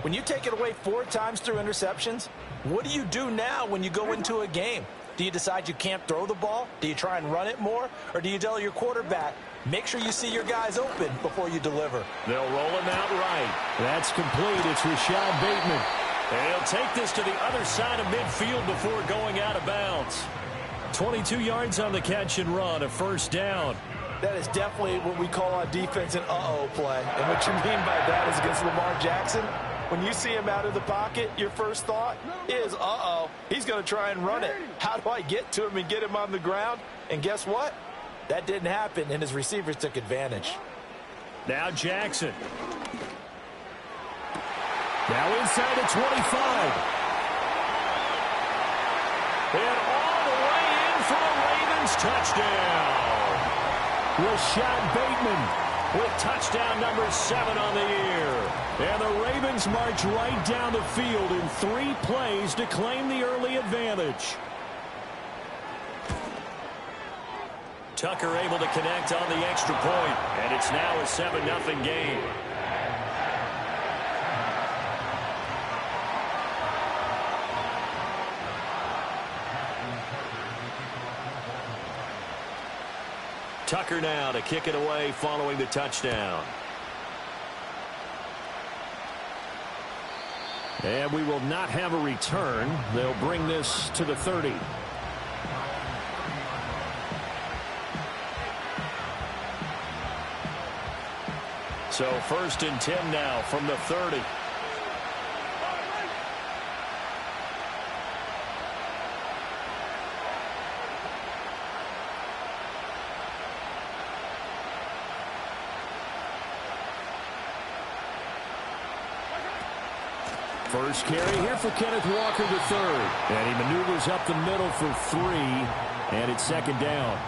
When you take it away 4 times through interceptions, what do you do now when you go into a game? Do you decide you can't throw the ball? Do you try and run it more? Or do you tell your quarterback, make sure you see your guys open before you deliver? They'll roll him out right. That's complete. It's Rashad Bateman. And he'll take this to the other side of midfield before going out of bounds. 22 yards on the catch and run, a first down. That is definitely what we call on defense an uh-oh play. And what you mean by that is against Lamar Jackson, when you see him out of the pocket, your first thought is, uh-oh, he's going to try and run it. How do I get to him and get him on the ground? And guess what? That didn't happen, and his receivers took advantage. Now Jackson. Now inside the 25. And all the way in for a Ravens touchdown. Rashad Bateman with touchdown number 7 on the year. And the Ravens march right down the field in 3 plays to claim the early advantage. Tucker able to connect on the extra point, and it's now a 7-0 game. Tucker now to kick it away following the touchdown. And we will not have a return. They'll bring this to the 30. So 1st and 10 now from the 30. First carry here for Kenneth Walker III. And he maneuvers up the middle for 3. And it's 2nd down.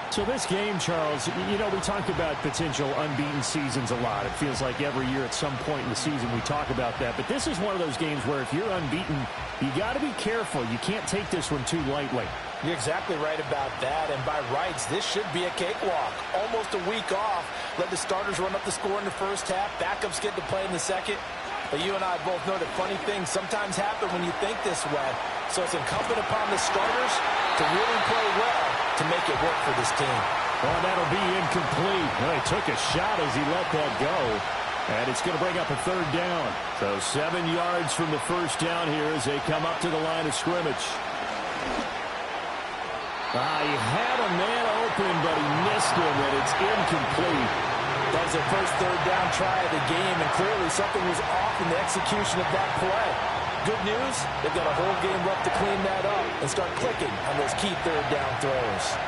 So this game, Charles, you know, we talk about potential unbeaten seasons a lot. It feels like every year at some point in the season we talk about that. But this is one of those games where if you're unbeaten, you got to be careful. You can't take this one too lightly. You're exactly right about that. And by rights, this should be a cakewalk. Almost a week off. Let the starters run up the score in the first half. Backups get to play in the second. But you and I both know that funny things sometimes happen when you think this way. So it's incumbent upon the starters to really play well to make it work for this team. Well, that'll be incomplete. Well, he took a shot as he let that go. And it's going to bring up a 3rd down. So 7 yards from the first down here as they come up to the line of scrimmage. He had a man open, but he missed him, and it's incomplete. That was their first 3rd down try of the game, and clearly something was off in the execution of that play. Good news, they've got a whole game left to clean that up and start clicking on those key 3rd down throws.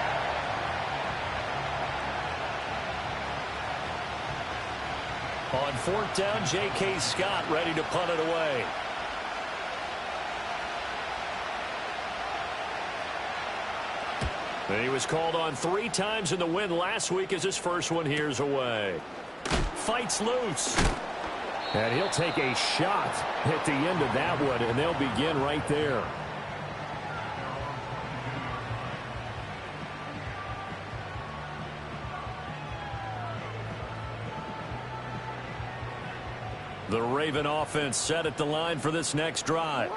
On 4th down, J.K. Scott ready to punt it away. And he was called on 3 times in the win last week as his first one here's away. Fights loose. And he'll take a shot at the end of that one, and they'll begin right there. The Raven offense set at the line for this next drive.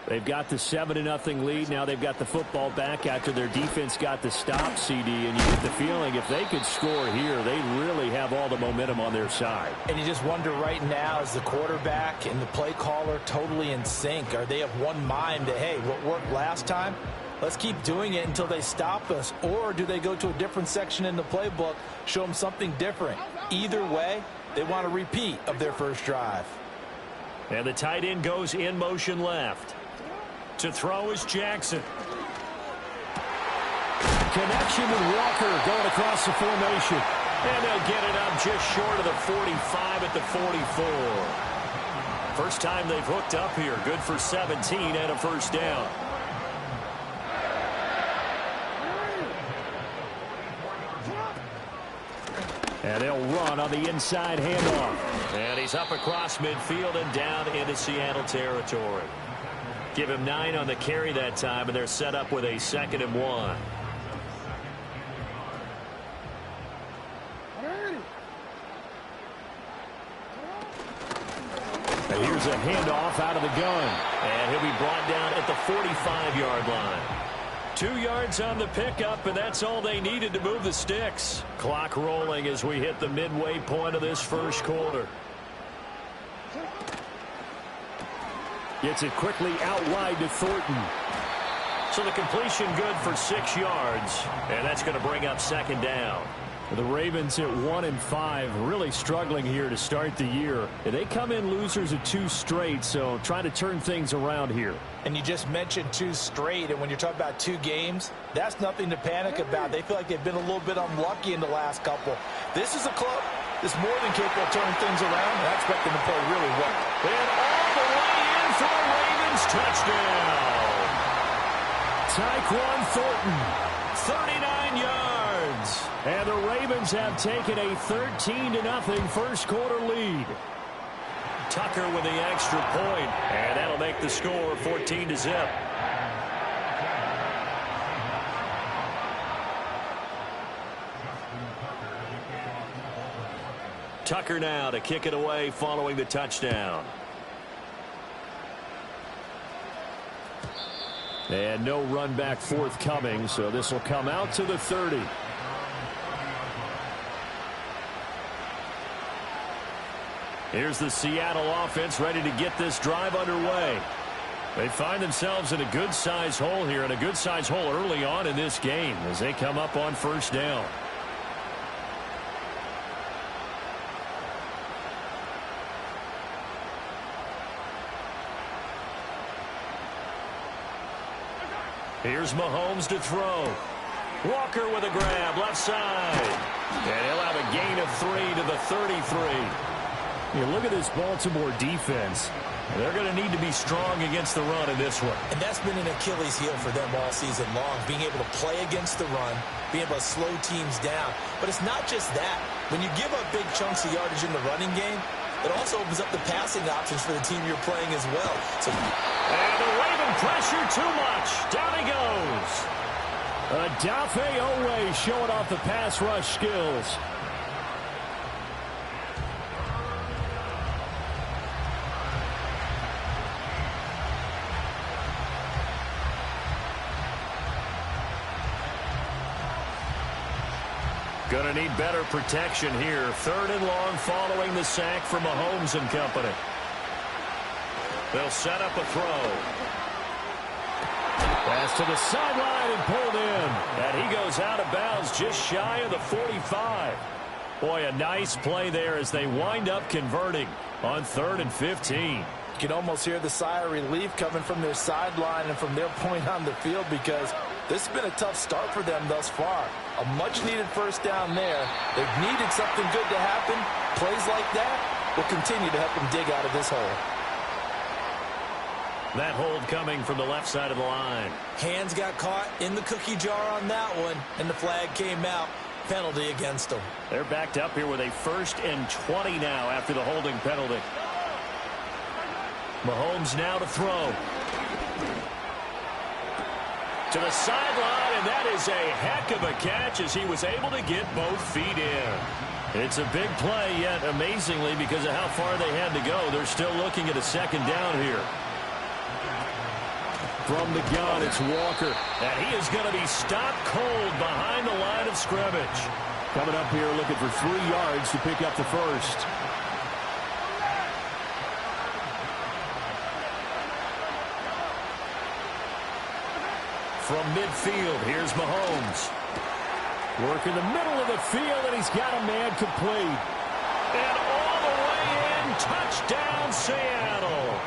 They've got the 7-0 lead. Now they've got the football back after their defense got the stop, CD. And you get the feeling if they could score here, they really have all the momentum on their side. And you just wonder right now, is the quarterback and the play caller totally in sync? Are they of one mind that, hey, what worked last time? Let's keep doing it until they stop us. Or do they go to a different section in the playbook, show them something different? Either way, they want a repeat of their first drive. And the tight end goes in motion left. To throw is Jackson. Connection with Walker going across the formation. And they'll get it up just short of the 45 at the 44. First time they've hooked up here. Good for 17 and a first down. And they'll run on the inside handoff. And he's up across midfield and down into Seattle territory. Give him 9 on the carry that time, and they're set up with a 2nd and 1. And Here's a handoff out of the gun. And he'll be brought down at the 45-yard line. 2 yards on the pickup, and that's all they needed to move the sticks. Clock rolling as we hit the midway point of this first quarter. Gets it quickly out wide to Thornton. So the completion good for 6 yards, and that's going to bring up second down. The Ravens at 1-5, really struggling here to start the year. They come in losers of 2 straight, so trying to turn things around here. And you just mentioned 2 straight, and when you're talking about 2 games, that's nothing to panic about. They feel like they've been a little bit unlucky in the last couple. This is a club that's more than capable of turning things around, and I expect them to play really well. And all the way in for the Ravens touchdown. Tyquan Thornton, 39 yards. And the Ravens have taken a 13-0 first quarter lead. Tucker with the extra point, and that'll make the score 14-0. Tucker now to kick it away following the touchdown. And no run back forthcoming, so this will come out to the 30. Here's the Seattle offense ready to get this drive underway. They find themselves in a good-sized hole here, and a good-sized hole early on in this game as they come up on first down. Here's Mahomes to throw. Walker with a grab, left side. And he'll have a gain of 3 to the 33. You look at this Baltimore defense. They're going to need to be strong against the run in this one. And that's been an Achilles heel for them all season long, being able to play against the run, being able to slow teams down. But it's not just that. When you give up big chunks of yardage in the running game, it also opens up the passing options for the team you're playing as well. And the Raven pressure too much. Down he goes. Adafe Owe showing off the pass rush skills. Going to need better protection here. 3rd and long following the sack from Mahomes and company. They'll set up a throw. Pass to the sideline and pulled in. And he goes out of bounds just shy of the 45. Boy, a nice play there as they wind up converting on 3rd and 15. You can almost hear the sigh of relief coming from their sideline and from their point on the field, because this has been a tough start for them thus far. A much-needed first down there. They've needed something good to happen. Plays like that will continue to help them dig out of this hole. That hold coming from the left side of the line. Hands got caught in the cookie jar on that one, and the flag came out. Penalty against them. They're backed up here with a 1st and 20 now after the holding penalty. Mahomes now to throw. To the sideline, and that is a heck of a catch as he was able to get both feet in. It's a big play, yet amazingly, because of how far they had to go, they're still looking at a 2nd down here. From the gun, it's Walker. And he is going to be stopped cold behind the line of scrimmage. Coming up here looking for 3 yards to pick up the first. From midfield, here's Mahomes. Work in the middle of the field, and he's got a man complete. And all the way in, touchdown Seattle.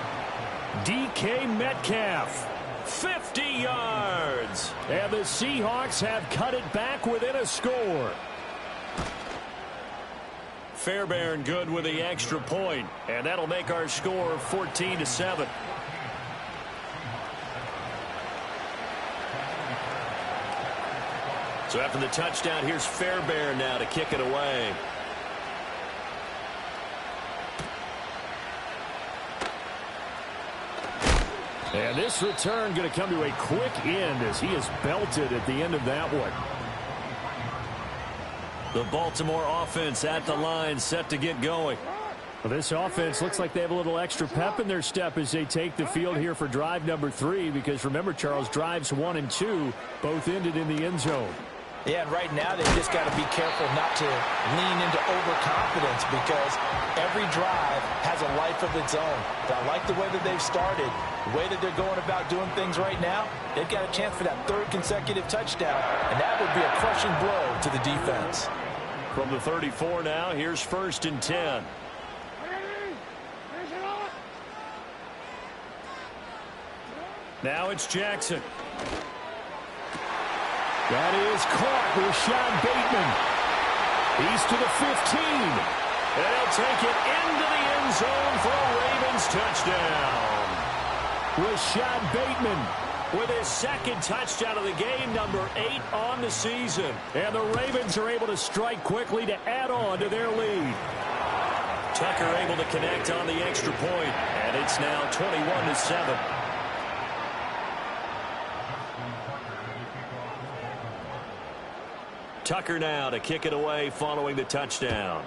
DK Metcalf, 50 yards. And the Seahawks have cut it back within a score. Fairbairn good with the extra point, and that'll make our score 14-7. So after the touchdown, here's Fairbairn now to kick it away. And this return going to come to a quick end as he is belted at the end of that one. The Baltimore offense at the line, set to get going. Well, this offense looks like they have a little extra pep in their step as they take the field here for drive number 3, because remember, Charles, drives 1 and 2 both ended in the end zone. Yeah, and right now they've just got to be careful not to lean into overconfidence, because every drive has a life of its own. But I like the way that they've started, the way that they're going about doing things right now. They've got a chance for that 3rd consecutive touchdown, and that would be a crushing blow to the defense. From the 34 now, here's 1st and 10. Now it's Jackson. That is caught. Rashad Bateman. He's to the 15. And he'll take it into the end zone for a Ravens touchdown. Rashad Bateman with his 2nd touchdown of the game, number 8 on the season. And the Ravens are able to strike quickly to add on to their lead. Tucker able to connect on the extra point, and it's now 21-7. Tucker now to kick it away following the touchdown.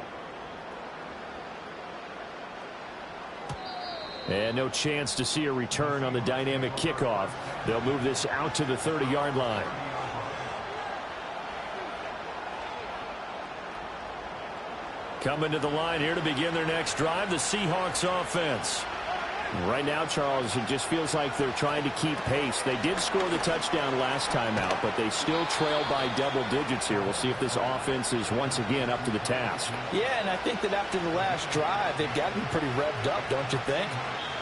And no chance to see a return on the dynamic kickoff. They'll move this out to the 30-yard line. Coming to the line here to begin their next drive, the Seahawks offense. Right now, Charles, it just feels like they're trying to keep pace. They did score the touchdown last time out, but they still trail by double digits here. We'll see if this offense is once again up to the task. Yeah, and I think that after the last drive, they've gotten pretty revved up, don't you think?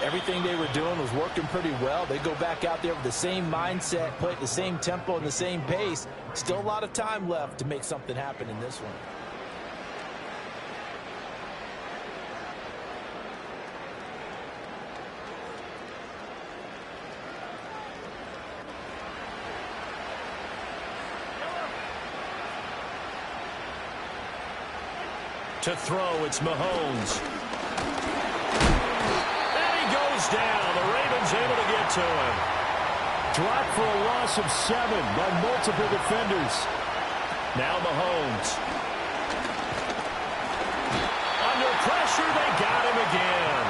Everything they were doing was working pretty well. They go back out there with the same mindset, play at the same tempo and the same pace. Still a lot of time left to make something happen in this one. To throw, it's Mahomes. And he goes down. The Ravens able to get to him. Dropped for a loss of 7 by multiple defenders. Now Mahomes. Under pressure, they got him again.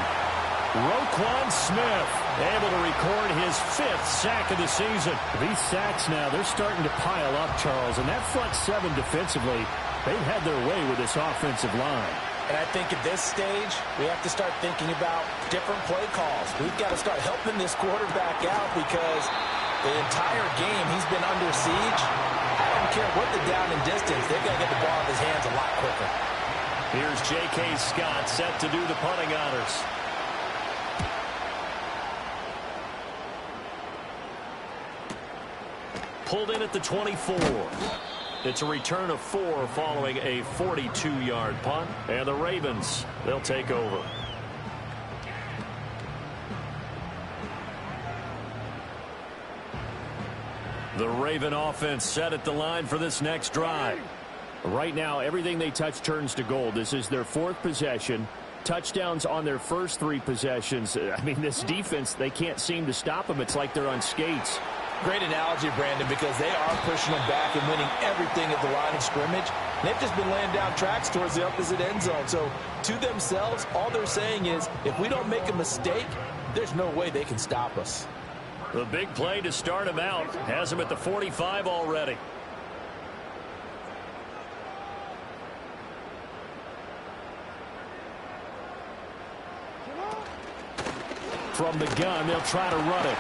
Roquan Smith able to record his 5th sack of the season. These sacks now, they're starting to pile up, Charles, and that front 7 defensively, they've had their way with this offensive line. And I think at this stage, we have to start thinking about different play calls. We've got to start helping this quarterback out, because the entire game he's been under siege. I don't care what the down and distance, they've got to get the ball in his hands a lot quicker. Here's J.K. Scott set to do the punting honors. Pulled in at the 24. It's a return of 4 following a 42-yard punt. And the Ravens, they'll take over. The Raven offense set at the line for this next drive. Right now, everything they touch turns to gold. This is their 4th possession. Touchdowns on their first 3 possessions. I mean, this defense, they can't seem to stop them. It's like they're on skates. Great analogy, Brandon, because they are pushing them back and winning everything at the line of scrimmage. They've just been laying down tracks towards the opposite end zone. So to themselves, all they're saying is, if we don't make a mistake, there's no way they can stop us. The big play to start him out has him at the 45 already. From the gun, they'll try to run it.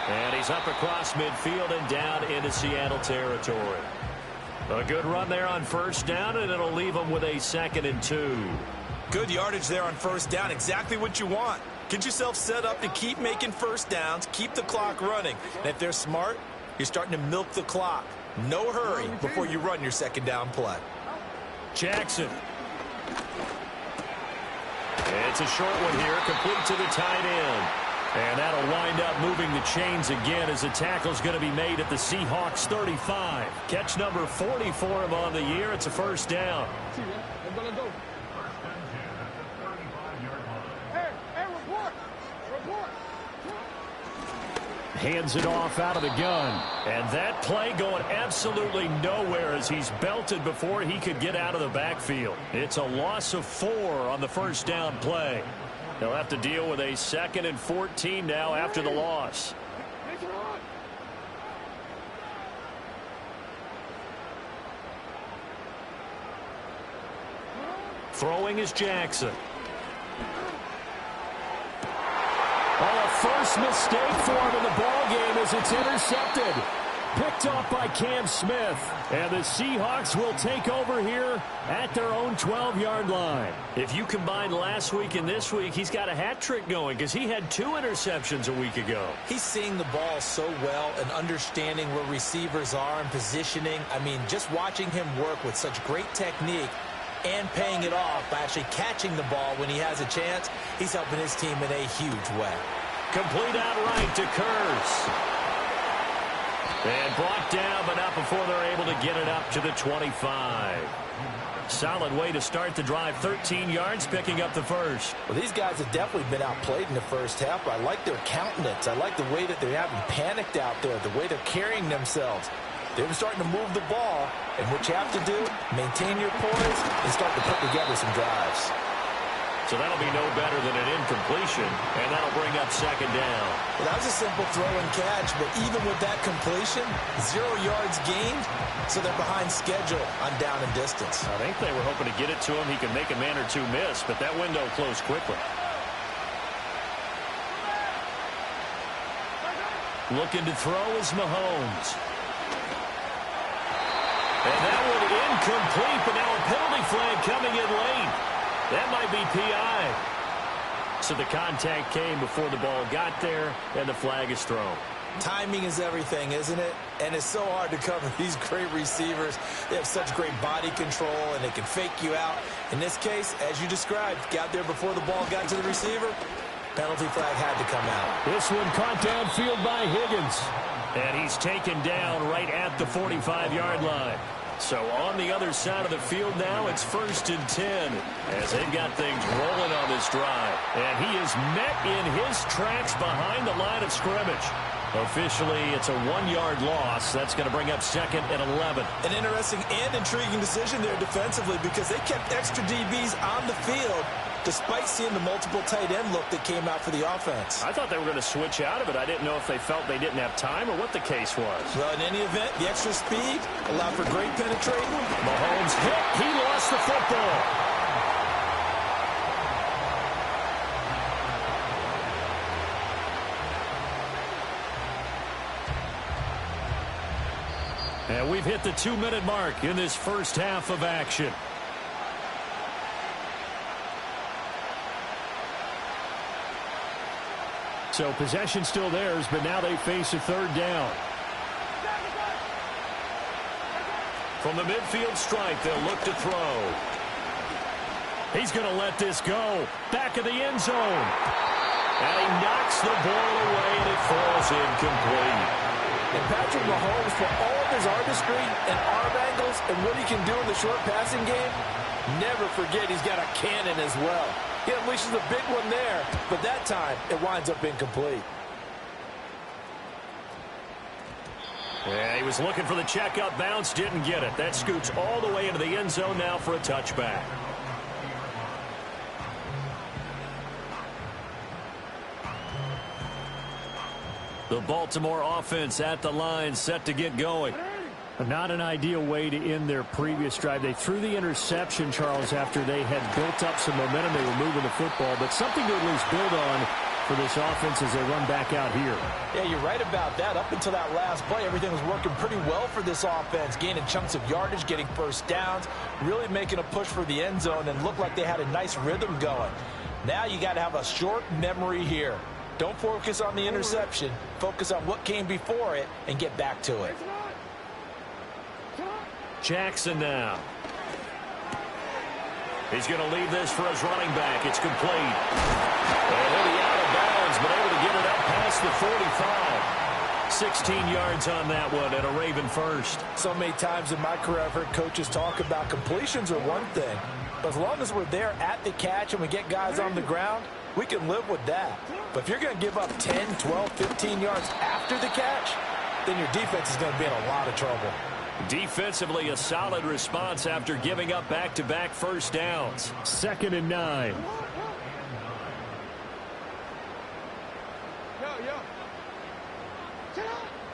And he's up across midfield and down into Seattle territory. A good run there on first down, and it'll leave them with a 2nd and 2. Good yardage there on first down. Exactly what you want. Get yourself set up to keep making first downs, keep the clock running. And if they're smart, you're starting to milk the clock. No hurry before you run your 2nd down play. Jackson. It's a short one here, complete to the tight end. And that'll wind up moving the chains again as the tackle's going to be made at the Seahawks 35. Catch number 40 for him on the year. It's a first down. Hands it off out of the gun. And that play going absolutely nowhere as he's belted before he could get out of the backfield. It's a loss of 4 on the first down play. They'll have to deal with a 2nd and 14 now after the loss. Throwing is Jackson. Oh, a first mistake for him in the ball game as it's intercepted. Picked off by Cam Smith. And the Seahawks will take over here at their own 12-yard line. If you combine last week and this week, he's got a hat trick going because he had 2 interceptions a week ago. He's seeing the ball so well and understanding where receivers are and positioning. I mean, just watching him work with such great technique and paying it off by actually catching the ball when he has a chance, he's helping his team in a huge way. Complete outright to Kurz. And brought down, but not before they're able to get it up to the 25. Solid way to start the drive. 13 yards, picking up the first. Well, these guys have definitely been outplayed in the first half, but I like their countenance. I like the way that they're having panicked out there, the way they're carrying themselves. They're starting to move the ball, and what you have to do, maintain your poise and start to put together some drives. So that'll be no better than an incompletion, and that'll bring up 2nd down. Well, that was a simple throw and catch, but even with that completion, 0 yards gained, so they're behind schedule on down and distance. I think they were hoping to get it to him. He could make a man or 2 miss, but that window closed quickly. Looking to throw is Mahomes. And that one incomplete, but now a penalty flag coming in late. That might be PI. So the contact came before the ball got there, and the flag is thrown. Timing is everything, isn't it? And it's so hard to cover these great receivers. They have such great body control, and they can fake you out. In this case, as you described, got there before the ball got to the receiver. Penalty flag had to come out. This one caught downfield by Higgins. And he's taken down right at the 45-yard line. So on the other side of the field now, it's 1st and 10 as they've got things rolling on this drive. And he is met in his tracks behind the line of scrimmage. Officially, it's a 1-yard loss. That's going to bring up 2nd and 11. An interesting and intriguing decision there defensively because they kept extra DBs on the field despite seeing the multiple tight end look that came out for the offense. I thought they were going to switch out of it. I didn't know if they felt they didn't have time or what the case was. Well, in any event, the extra speed allowed for great penetrating. Mahomes hit. He lost the football. And we've hit the 2-minute mark in this first half of action. So possession still theirs, but now they face a 3rd down. From the midfield stripe, they'll look to throw. He's going to let this go. Back of the end zone. And he knocks the ball away, and it falls incomplete. And Patrick Mahomes, for all of his artistry and arm angles and what he can do in the short passing game, never forget he's got a cannon as well. He unleashes a big one there, but that time it winds up incomplete. Yeah, he was looking for the checkup bounce, didn't get it. That scoots all the way into the end zone now for a touchback. The Baltimore offense at the line, set to get going. Not an ideal way to end their previous drive. They threw the interception, Charles, after they had built up some momentum. They were moving the football, but something to at least build on for this offense as they run back out here. Yeah, you're right about that. Up until that last play, everything was working pretty well for this offense, gaining chunks of yardage, getting first downs, really making a push for the end zone, and looked like they had a nice rhythm going. Now you got to have a short memory here. Don't focus on the interception. Focus on what came before it and get back to it. Jackson now. He's going to leave this for his running back. It's complete. And he'll be out of bounds, but able to get it up past the 45. 16 yards on that one and a Raven first. So many times in my career I've heard coaches talk about completions are one thing, but as long as we're there at the catch and we get guys on the ground, we can live with that. But if you're going to give up 10, 12, 15 yards after the catch, then your defense is going to be in a lot of trouble. Defensively, a solid response after giving up back-to-back first downs. 2nd and 9.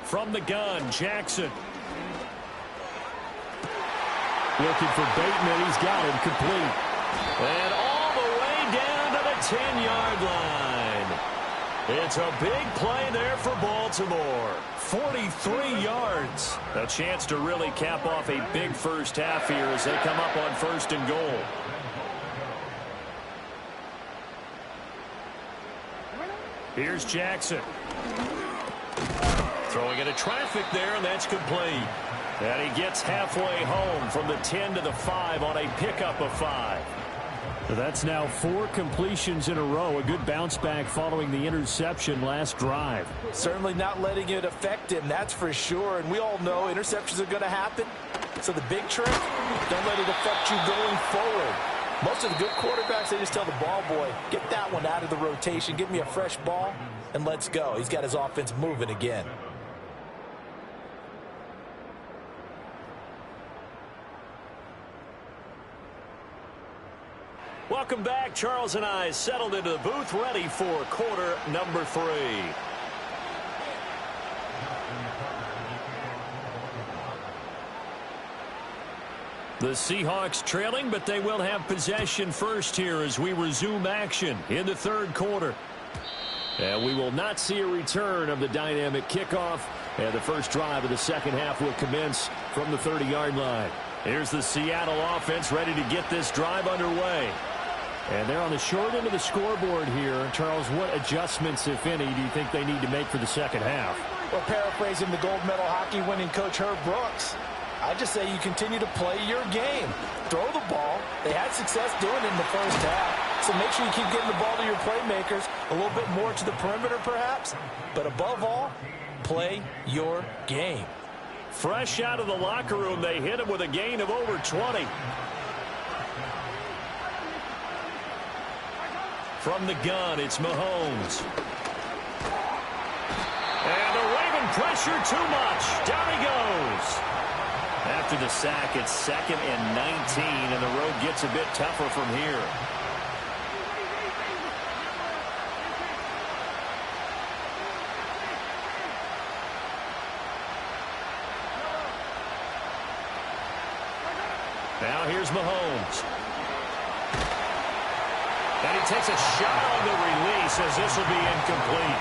From the gun, Jackson. Looking for Bateman. He's got him complete. And all the way down to the 10-yard line. It's a big play there for Baltimore. 43 yards. A chance to really cap off a big first half here as they come up on 1st and goal. Here's Jackson. Throwing into traffic there, and that's complete. And he gets halfway home from the 10 to the 5 on a pickup of 5. So that's now 4 completions in a row. A good bounce back following the interception last drive. Certainly not letting it affect him, that's for sure. And we all know interceptions are going to happen. So the big trick, don't let it affect you going forward. Most of the good quarterbacks, they just tell the ball boy, get that one out of the rotation, give me a fresh ball, and let's go. He's got his offense moving again. Welcome back. Charles and I settled into the booth, ready for quarter number 3. The Seahawks trailing, but they will have possession first here as we resume action in the 3rd quarter. And we will not see a return of the dynamic kickoff. And the first drive of the 2nd half will commence from the 30-yard line. Here's the Seattle offense ready to get this drive underway. And they're on the short end of the scoreboard here. Charles, what adjustments, if any, do you think they need to make for the 2nd half? Well, paraphrasing the gold medal hockey winning coach Herb Brooks, I just say you continue to play your game. Throw the ball. They had success doing it in the first half. So make sure you keep getting the ball to your playmakers, a little bit more to the perimeter perhaps. But above all, play your game. Fresh out of the locker room, they hit him with a gain of over 20. From the gun, it's Mahomes. And the Raven pressure too much. Down he goes. After the sack, it's 2nd and 19, and the road gets a bit tougher from here. Now here's Mahomes. And he takes a shot on the release as this will be incomplete.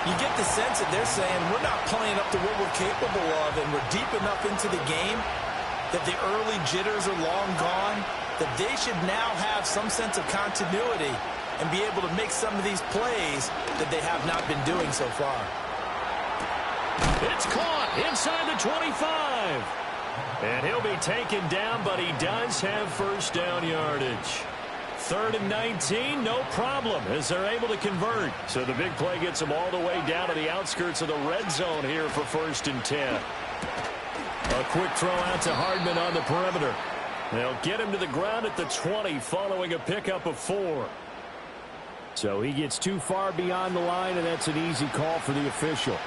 You get the sense that they're saying we're not playing up to what we're capable of, and we're deep enough into the game that the early jitters are long gone, that they should now have some sense of continuity and be able to make some of these plays that they have not been doing so far. It's caught inside the 25. And he'll be taken down, but he does have first down yardage. 3rd and 19, no problem, as they're able to convert. So the big play gets them all the way down to the outskirts of the red zone here for 1st and 10. A quick throw out to Hardman on the perimeter. They'll get him to the ground at the 20 following a pickup of 4. So he gets too far beyond the line, and that's an easy call for the official.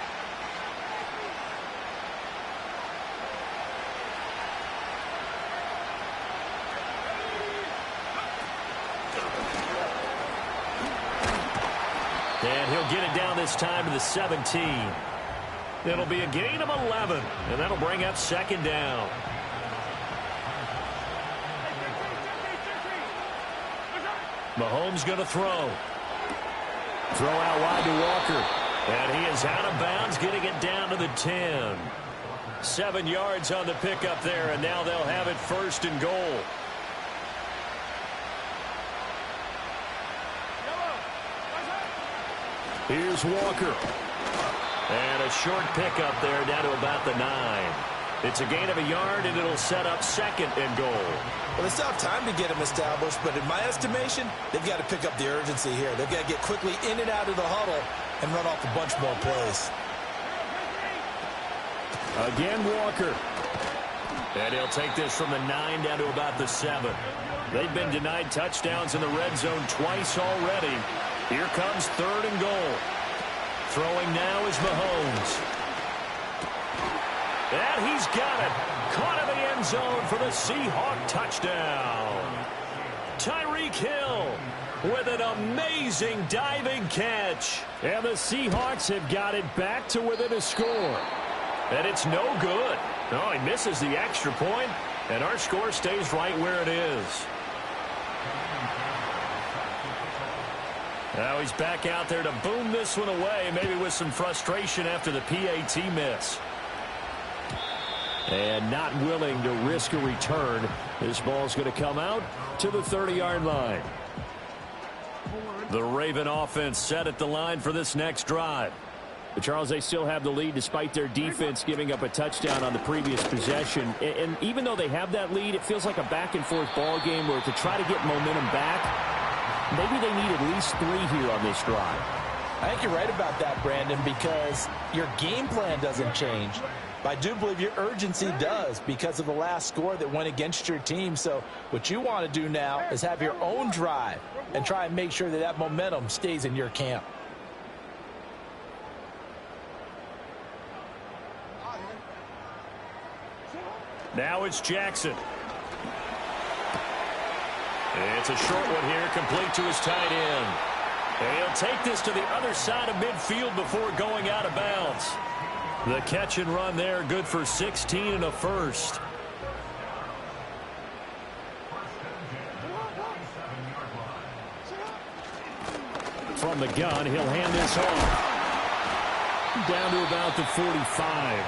And he'll get it down this time to the 17. It'll be a gain of 11, and that'll bring up 2nd down. Mahomes going to throw. Throw out wide to Walker. And he is out of bounds, getting it down to the 10. 7 yards on the pickup there, and now they'll have it 1st and goal. Here's Walker. And a short pickup there down to about the 9. It's a gain of a yard, and it'll set up 2nd and goal. Well, they still have time to get him established, but in my estimation, they've got to pick up the urgency here. They've got to get quickly in and out of the huddle and run off a bunch more plays. Again, Walker. And he'll take this from the 9 down to about the 7. They've been denied touchdowns in the red zone twice already. Here comes 3rd and goal. Throwing now is Mahomes. And he's got it. Caught in the end zone for the Seahawk touchdown. Tyreek Hill with an amazing diving catch. And the Seahawks have got it back to within a score. And it's no good. No, he misses the extra point, and our score stays right where it is. Now he's back out there to boom this one away, maybe with some frustration after the PAT miss. And not willing to risk a return. This ball's going to come out to the 30-yard line. The Raven offense set at the line for this next drive. But Charles, they still have the lead despite their defense giving up a touchdown on the previous possession. And even though they have that lead, it feels like a back-and-forth ball game where to try to get momentum back, maybe they need at least 3 here on this drive. I think you're right about that, Brandon, because your game plan doesn't change. But I do believe your urgency does because of the last score that went against your team. So what you want to do now is have your own drive and try and make sure that that momentum stays in your camp. Now it's Jackson. It's a short one here, complete to his tight end. And he'll take this to the other side of midfield before going out of bounds. The catch and run there, good for 16 and a first. From the gun, he'll hand this off. Down to about the 45.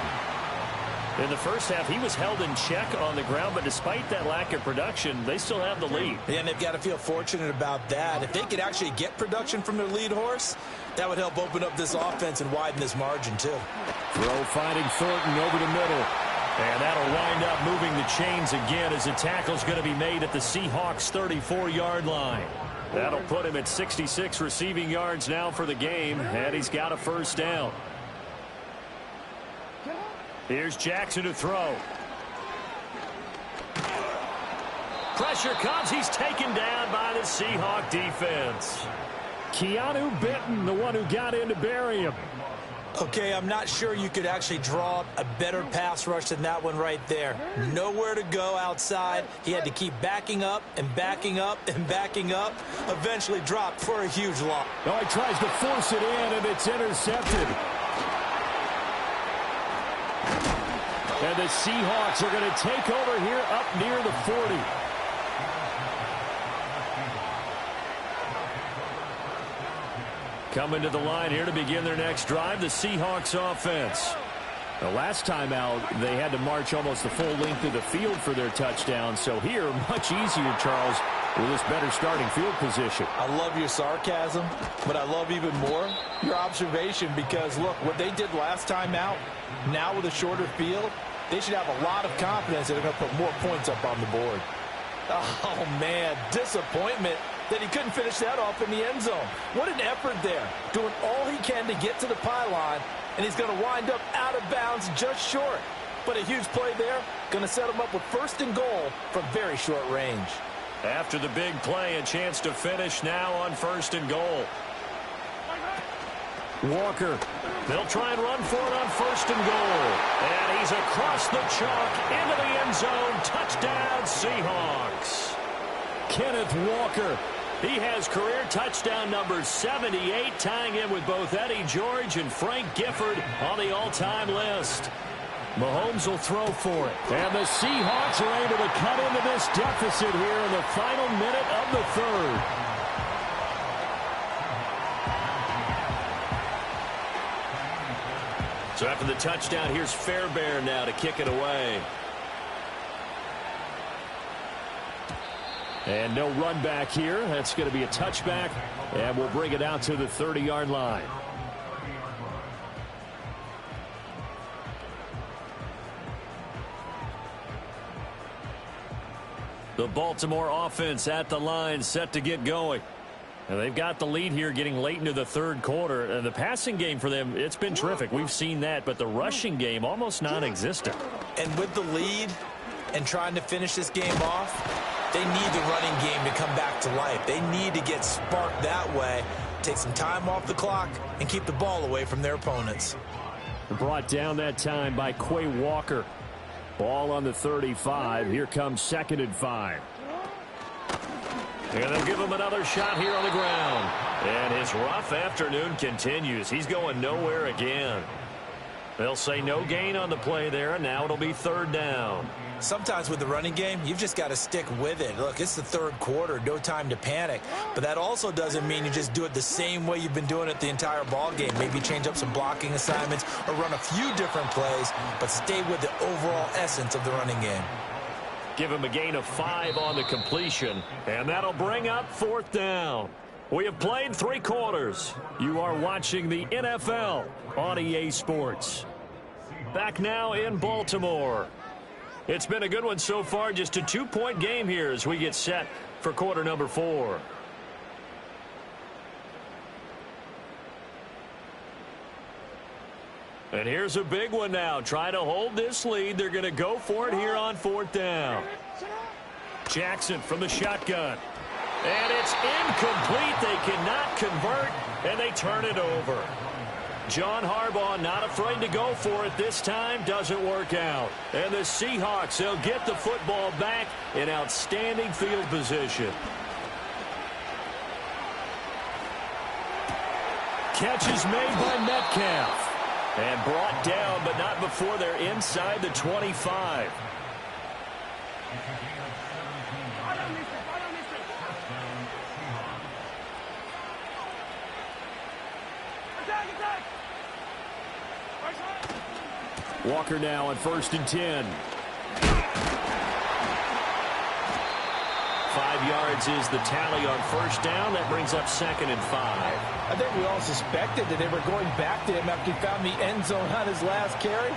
In the first half, he was held in check on the ground, but despite that lack of production, they still have the lead. And they've got to feel fortunate about that. If they could actually get production from their lead horse, that would help open up this offense and widen this margin, too. Throw finding Thornton over the middle. And that'll wind up moving the chains again as the tackle's going to be made at the Seahawks' 34-yard line. That'll put him at 66 receiving yards now for the game, and he's got a first down. Here's Jackson to throw. Pressure comes. He's taken down by the Seahawk defense. Keanu Benton, the one who got in to bury him. Okay, I'm not sure you could actually draw up a better pass rush than that one right there. Nowhere to go outside. He had to keep backing up and backing up and backing up. Eventually dropped for a huge loss. Oh, he tries to force it in, and it's intercepted. And the Seahawks are going to take over here up near the 40. Coming to the line here to begin their next drive, the Seahawks offense. The last time out, they had to march almost the full length of the field for their touchdown. So here, much easier, Charles, with this better starting field position. I love your sarcasm, but I love even more your observation because, look, what they did last time out, now with a shorter field, they should have a lot of confidence that they're going to put more points up on the board. Oh, man, disappointment that he couldn't finish that off in the end zone. What an effort there, doing all he can to get to the pylon, and he's going to wind up out of bounds just short. But a huge play there, going to set him up with 1st and goal from very short range. After the big play, a chance to finish now on 1st and goal. Walker. They'll try and run for it on 1st and goal. And he's across the chalk into the end zone. Touchdown, Seahawks. Kenneth Walker. He has career touchdown number 78, tying him with both Eddie George and Frank Gifford on the all-time list. Mahomes will throw for it. And the Seahawks are able to cut into this deficit here in the final minute of the 3rd. So after the touchdown, here's Fairbairn now to kick it away. And no run back here. That's going to be a touchback, and we'll bring it out to the 30-yard line. The Baltimore offense at the line, set to get going. And they've got the lead here getting late into the 3rd quarter. And the passing game for them, it's been terrific. We've seen that, but the rushing game almost non-existent. And with the lead and trying to finish this game off, they need the running game to come back to life. They need to get sparked that way. take some time off the clock, and keep the ball away from their opponents. Brought down that time by Quay Walker. Ball on the 35. Here comes 2nd and 5. And they'll give him another shot here on the ground. And his rough afternoon continues. He's going nowhere again. They'll say no gain on the play there, and now it'll be 3rd down. Sometimes with the running game, you've just got to stick with it. Look, it's the 3rd quarter, no time to panic. But that also doesn't mean you just do it the same way you've been doing it the entire ball game. Maybe change up some blocking assignments or run a few different plays, but stay with the overall essence of the running game. Give him a gain of 5 on the completion, and that'll bring up 4th down. We have played 3 quarters. You are watching the NFL on EA Sports. Back now in Baltimore. It's been a good one so far, just a 2-point game here as we get set for quarter number 4. And here's a big one now. Try to hold this lead. They're going to go for it here on 4th down. Jackson from the shotgun. And it's incomplete. They cannot convert, and they turn it over. John Harbaugh not afraid to go for it this time. Doesn't work out. And the Seahawks, they'll get the football back in outstanding field position. Catch is made by Metcalf. And brought down, but not before they're inside the 25. Walker now on 1st and 10. 5 yards is the tally on 1st down. That brings up 2nd and 5. I think we all suspected that they were going back to him after he found the end zone on his last carry,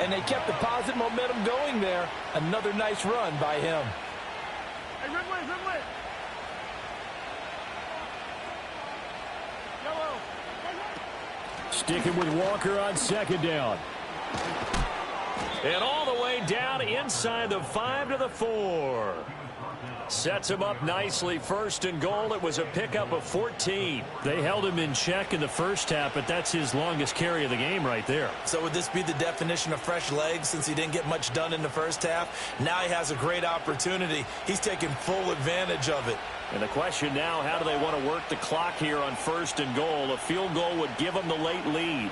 and they kept the positive momentum going there. Another nice run by him. Hey, Ridley. Sticking with Walker on 2nd down. And all the way down inside the 5 to the 4. Sets him up nicely. 1st and goal. It was a pickup of 14. They held him in check in the first half, but that's his longest carry of the game right there. So would this be the definition of fresh legs since he didn't get much done in the first half? Now he has a great opportunity. He's taking full advantage of it. And the question now, how do they want to work the clock here on 1st and goal? A field goal would give them the late lead.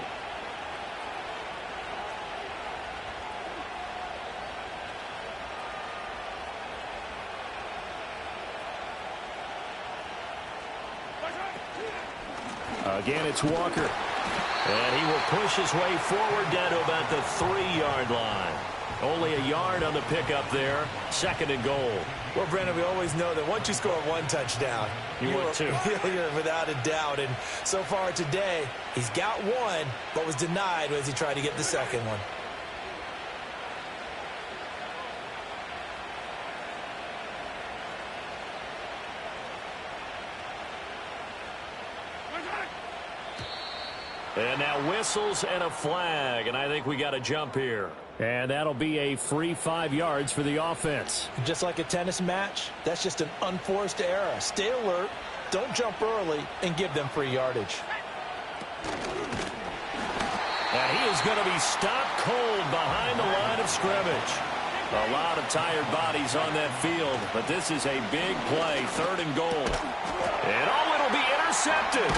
Again, it's Walker. And he will push his way forward down to about the 3-yard line. Only a yard on the pickup there. 2nd and goal. Well, Brandon, we always know that once you score 1 touchdown, you're without a doubt. And so far today, he's got 1, but was denied as he tried to get the 2nd one. And now whistles and a flag, and I think we got a jump here. And that'll be a free 5 yards for the offense. Just like a tennis match, that's just an unforced error. Stay alert, don't jump early, and give them free yardage. And he is going to be stopped cold behind the line of scrimmage. A lot of tired bodies on that field, but this is a big play. 3rd and goal. And it'll be intercepted.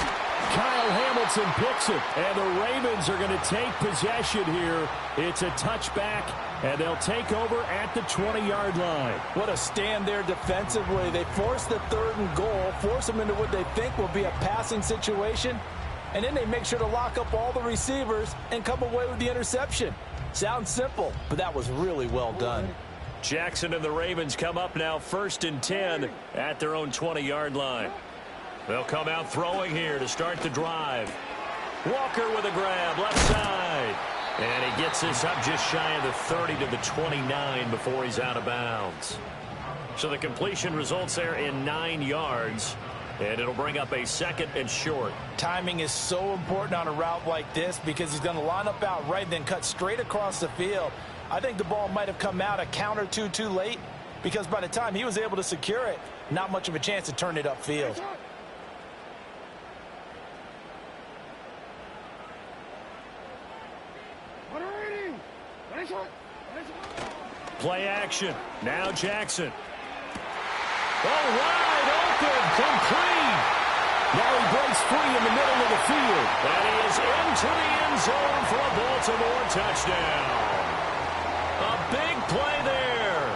Kyle Hamilton picks it, and the Ravens are going to take possession here. It's a touchback, and they'll take over at the 20-yard line. What a stand there defensively. They force the 3rd and goal, force them into what they think will be a passing situation, and then they make sure to lock up all the receivers and come away with the interception. Sounds simple, but that was really well done. Jackson and the Ravens come up now 1st and 10 at their own 20-yard line. They'll come out throwing here to start the drive. Walker with a grab, left side. And he gets this up just shy of the 30 to the 29 before he's out of bounds. So the completion results there in 9 yards. And it'll bring up a 2nd and short. Timing is so important on a route like this because he's going to line up out right, then cut straight across the field. I think the ball might have come out a count or two too late because by the time he was able to secure it, not much of a chance to turn it upfield. Play action. Now Jackson. Oh, wide open. Complete. Now he breaks free in the middle of the field. And he is into the end zone for a Baltimore touchdown. A big play there.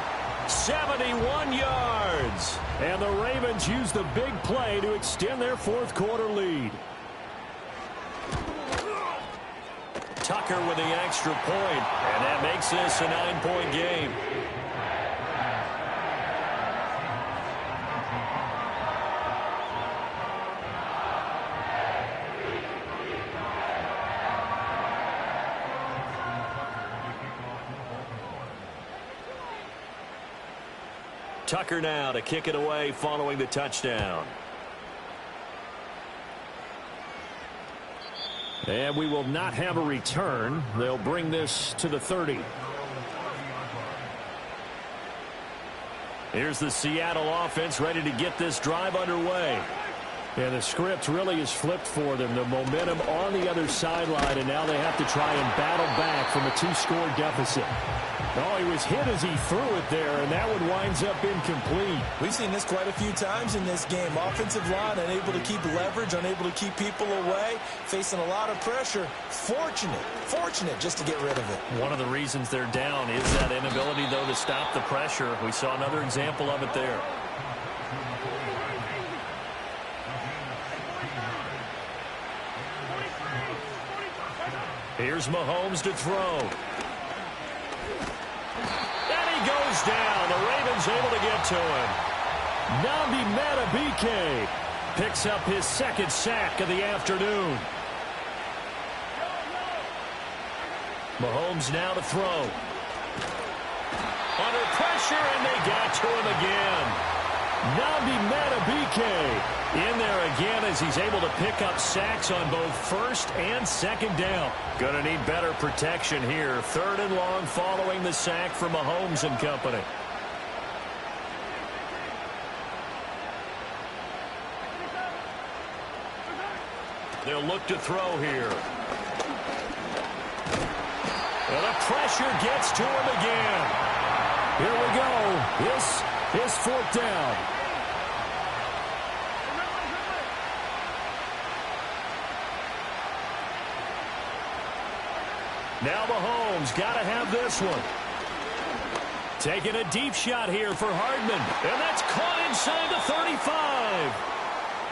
71 yards. And the Ravens use the big play to extend their fourth quarter lead. Tucker with the extra point, and that makes this a 9-point game. Tucker now to kick it away following the touchdown. And we will not have a return. They'll bring this to the 30. Here's the Seattle offense ready to get this drive underway. And the script really is flipped for them. The momentum on the other sideline, and now they have to try and battle back from a 2-score deficit. Oh, he was hit as he threw it there, and that one winds up incomplete. We've seen this quite a few times in this game. Offensive line unable to keep leverage, unable to keep people away, facing a lot of pressure. Fortunate just to get rid of it. One of the reasons they're down is that inability, though, to stop the pressure. We saw another example of it there. Here's Mahomes to throw. Goes down. The Ravens able to get to him. Nnamdi Madubuike picks up his second sack of the afternoon. Mahomes now to throw. Under pressure, and they got to him again. Nnamdi Madubuike in there again as he's able to pick up sacks on both first and second down. Going to need better protection here. 3rd and long following the sack from Mahomes and company. They'll look to throw here. And the pressure gets to him again. Here we go. This is 4th down. Now Mahomes got to have this one. Taking a deep shot here for Hardman. And that's caught inside the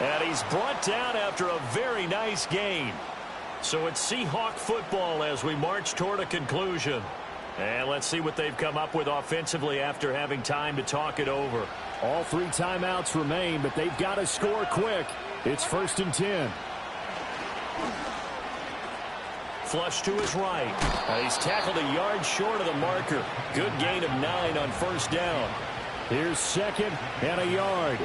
35. And he's brought down after a very nice gain. So it's Seahawk football as we march toward a conclusion. And let's see what they've come up with offensively after having time to talk it over. All 3 timeouts remain, but they've got to score quick. It's 1st and 10. Flush to his right. And he's tackled a yard short of the marker. Good gain of 9 on 1st down. Here's 2nd and a yard.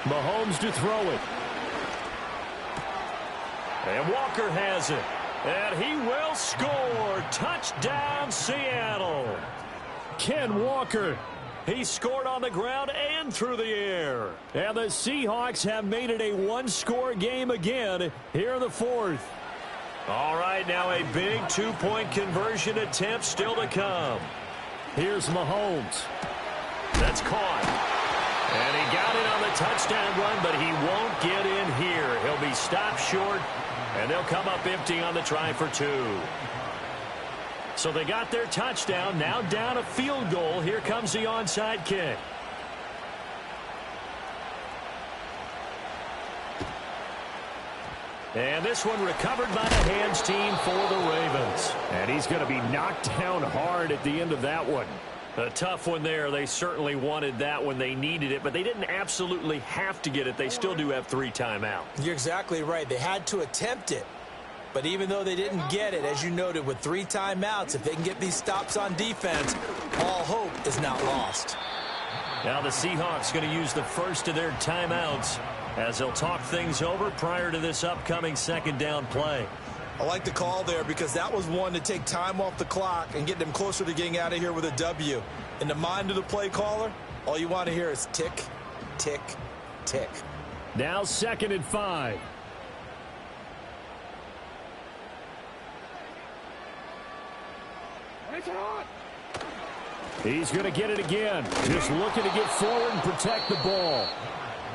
Mahomes to throw it. And Walker has it. And he will score. Touchdown, Seattle. Ken Walker. He scored on the ground and through the air. And the Seahawks have made it a 1-score game again here in the 4th. All right, now a big 2-point conversion attempt still to come. Here's Mahomes. That's caught. And he got it on the touchdown run, but he won't get in here. He'll be stopped short, and they'll come up empty on the try for 2. So they got their touchdown, now down a field goal. Here comes the onside kick. And this one recovered by the hands team for the Ravens. And he's going to be knocked down hard at the end of that one. A tough one there. They certainly wanted that when they needed it, but they didn't absolutely have to get it. They still do have 3 timeouts. You're exactly right. They had to attempt it. But even though they didn't get it, as you noted, with 3 timeouts, if they can get these stops on defense, all hope is not lost. Now the Seahawks going to use the first of their timeouts as they'll talk things over prior to this upcoming 2nd down play. I like the call there because that was one to take time off the clock and get them closer to getting out of here with a W. In the mind of the play caller, all you want to hear is tick, tick, tick. Now 2nd and 5. He's going to get it again. Just looking to get forward and protect the ball.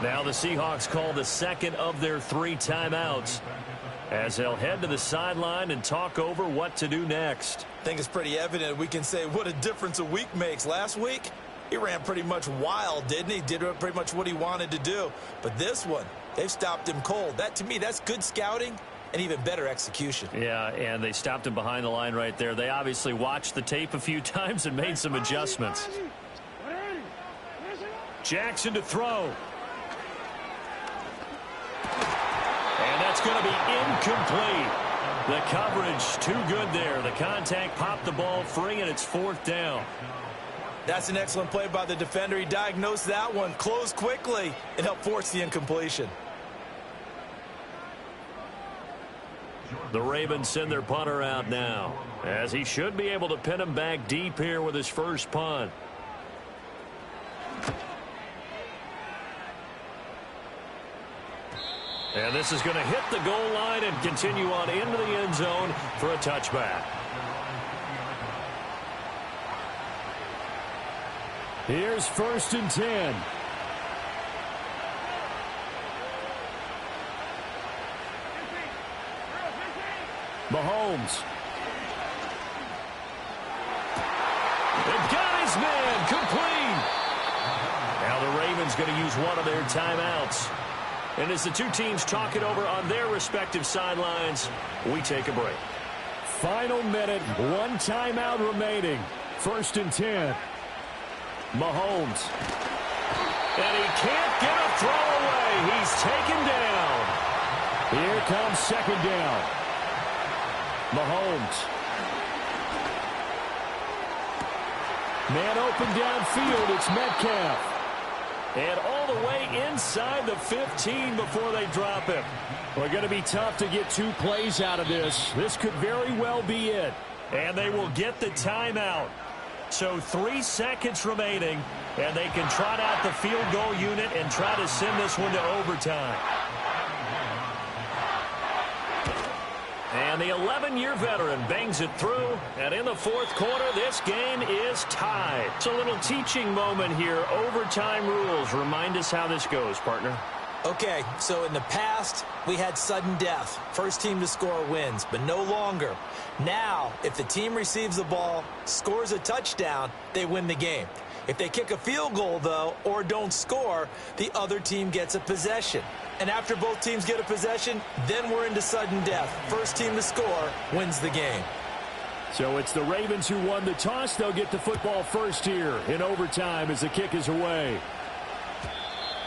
Now the Seahawks call the second of their 3 timeouts as they'll head to the sideline and talk over what to do next. I think it's pretty evident we can say what a difference a week makes. Last week, he ran pretty much wild, didn't he? Did pretty much what he wanted to do. But this one, they've stopped him cold. That, to me, that's good scouting and even better execution. Yeah, and they stopped him behind the line right there. They obviously watched the tape a few times and made some adjustments. Jackson to throw. And that's going to be incomplete. The coverage too good there. The contact popped the ball free, and it's 4th down. That's an excellent play by the defender. He diagnosed that one, closed quickly, and helped force the incompletion. The Ravens send their punter out now, as he should be able to pin him back deep here with his first punt. And this is going to hit the goal line and continue on into the end zone for a touchback. Here's 1st and 10. Mahomes. They've got his man complete. Now the Ravens going to use one of their timeouts. And as the two teams talk it over on their respective sidelines, we take a break. Final minute, 1 timeout remaining. 1st and 10. Mahomes. And he can't get a throw away. He's taken down. Here comes 2nd down. Mahomes. Man open downfield. It's Metcalf. And all the way inside the 15 before they drop him. Well, going to be tough to get 2 plays out of this. This could very well be it. And they will get the timeout. So 3 seconds remaining, and they can trot out the field goal unit and try to send this one to overtime. And the 11-year veteran bangs it through, and in the 4th quarter, this game is tied. It's a little teaching moment here. Overtime rules. Remind us how this goes, partner. Okay, so in the past, we had sudden death. First team to score wins, but no longer. Now, if the team receives the ball, scores a touchdown, they win the game. If they kick a field goal, though, or don't score, the other team gets a possession. And after both teams get a possession, then we're into sudden death. First team to score wins the game. So it's the Ravens who won the toss. They'll get the football first here in overtime as the kick is away.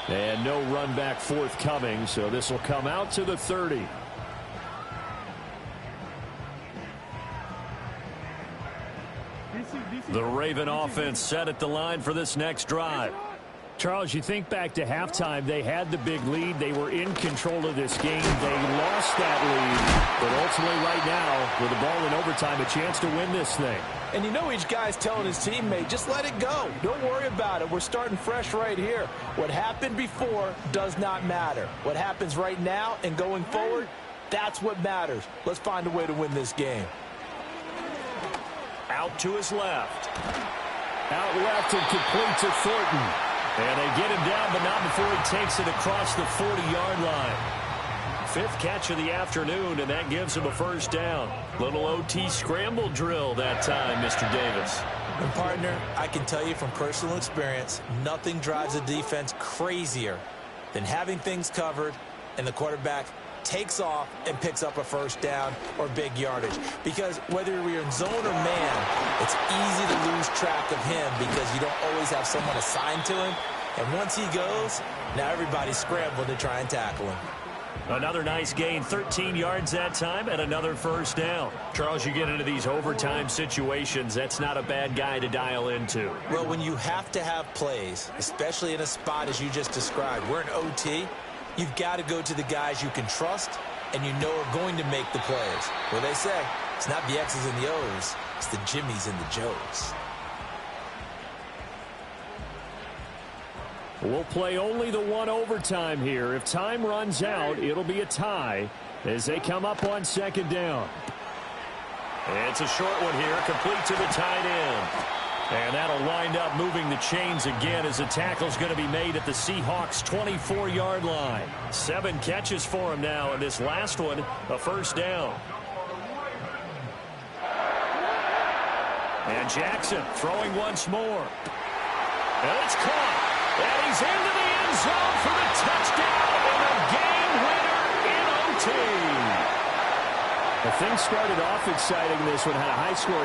And no run back forthcoming, so this will come out to the 30. The Raven offense set at the line for this next drive. Charles, you think back to halftime, they had the big lead. They were in control of this game. They lost that lead. But ultimately right now, with the ball in overtime, a chance to win this thing. And you know each guy's telling his teammate, just let it go. Don't worry about it. We're starting fresh right here. What happened before does not matter. What happens right now and going forward, that's what matters. Let's find a way to win this game. Out to his left. Out left and complete to Thornton. And they get him down, but not before he takes it across the 40-yard line. 5th catch of the afternoon, and that gives him a first down. Little OT scramble drill that time, Mr. Davis. And partner, I can tell you from personal experience, nothing drives a defense crazier than having things covered and the quarterback takes off and picks up a first down or big yardage. Because whether you're in zone or man, it's easy to lose track of him because you don't always have someone assigned to him. And once he goes, now everybody's scrambling to try and tackle him. Another nice gain, 13 yards that time, and another first down. Charles, you get into these overtime situations, that's not a bad guy to dial into. Well, when you have to have plays, especially in a spot as you just described, we're in OT, you've got to go to the guys you can trust and you know are going to make the plays. Well, they say it's not the X's and the O's, it's the Jimmies and the Joes. We'll play only the one overtime here. If time runs out, it'll be a tie as they come up on 2nd down. It's a short one here, complete to the tight end. And that'll wind up moving the chains again as the tackle's going to be made at the Seahawks' 24-yard line. 7 catches for him now, and this last one, a first down. And Jackson throwing once more. And it's caught. And he's into the end zone for the touchdown and a game winner in OT. The thing started off exciting. This one had a high-scoring